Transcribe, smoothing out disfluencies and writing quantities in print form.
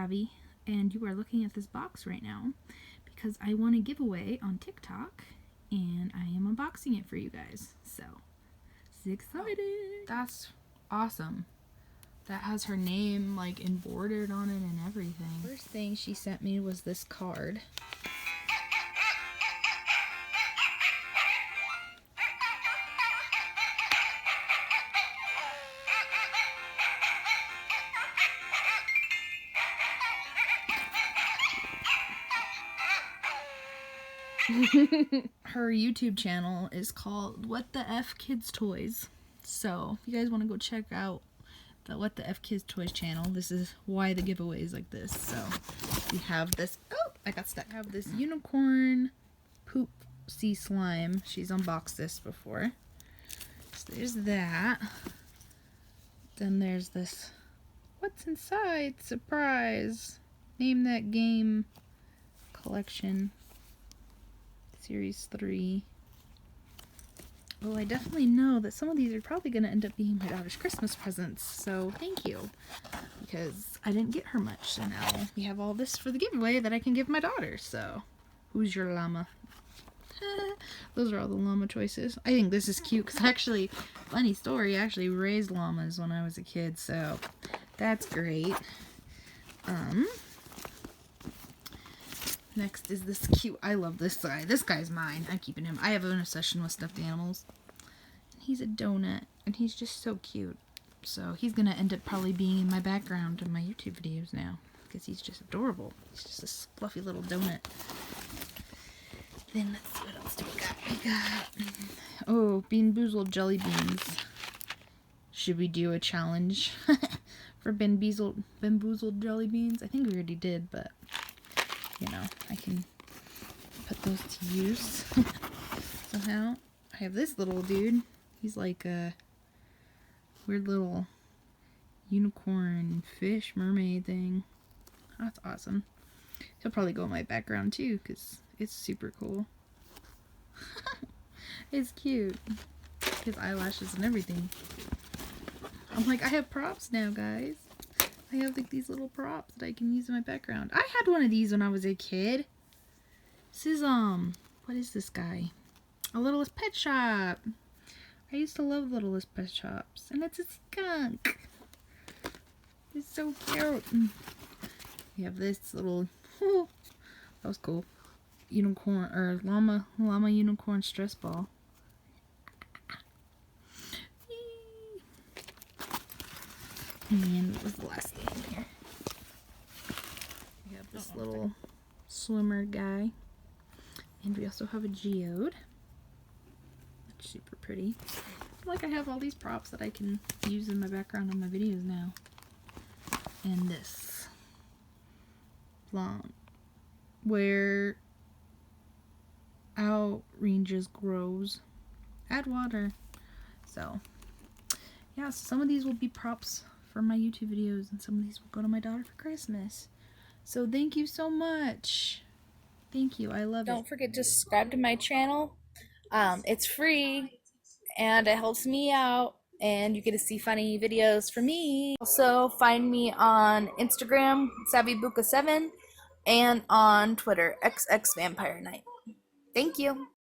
Savvy, and you are looking at this box right now because I won a giveaway on TikTok, and I am unboxing it for you guys. So, it's exciting. That's awesome. That has her name like embroidered on it and everything. First thing she sent me was this card. Her YouTube channel is called Wtfkidstoys. So if you guys want to go check out the Wtfkidstoys channel, this is why the giveaway is like this. So we have this. Oh, I got stuck. I have this unicorn poop sea slime. She's unboxed this before. So there's that. Then there's this. What's inside? Surprise! Name that game collection. Series 3. Well, I definitely know that some of these are probably going to end up being my daughter's Christmas presents, so thank you. Because I didn't get her much, so now we have all this for the giveaway that I can give my daughter, so. Who's your llama? Those are all the llama choices. I think this is cute, because actually, funny story, I actually raised llamas when I was a kid, so that's great. Next is this cute, I love this guy. This guy's mine. I'm keeping him. I have an obsession with stuffed animals. He's a donut, and he's just so cute. So he's going to end up probably being in my background in my YouTube videos now, because he's just adorable. He's just this fluffy little donut. Then let's see, what else do we got? We got, oh, Bean Boozled jelly beans. Should we do a challenge for Boozled jelly beans? I think we already did, but you know, I can put those to use somehow. I have this little dude. He's like a weird little unicorn fish mermaid thing. That's awesome. He'll probably go in my background too, because it's super cool. It's cute. His eyelashes and everything. I'm like, I have props now, guys. I have like these little props that I can use in my background. I had one of these when I was a kid. This is, what is this guy? A Littlest Pet Shop. I used to love Littlest Pet Shops. And it's a skunk. It's so cute. We have this little, oh, that was cool. Unicorn, or llama unicorn stress ball. And what was the last thing here? We have this little swimmer guy. And we also have a geode. That's super pretty. I feel like I have all these props that I can use in my background in my videos now. And this plant where outranges grows. Add water. So yeah, some of these will be props for my YouTube videos, and some of these will go to my daughter for Christmas. So thank you so much. Thank you. I love it. Don't forget to subscribe to my channel. It's free and it helps me out, and you get to see funny videos from me. Also find me on Instagram, SavvyBuka7, and on Twitter, XXVampireNight. Thank you.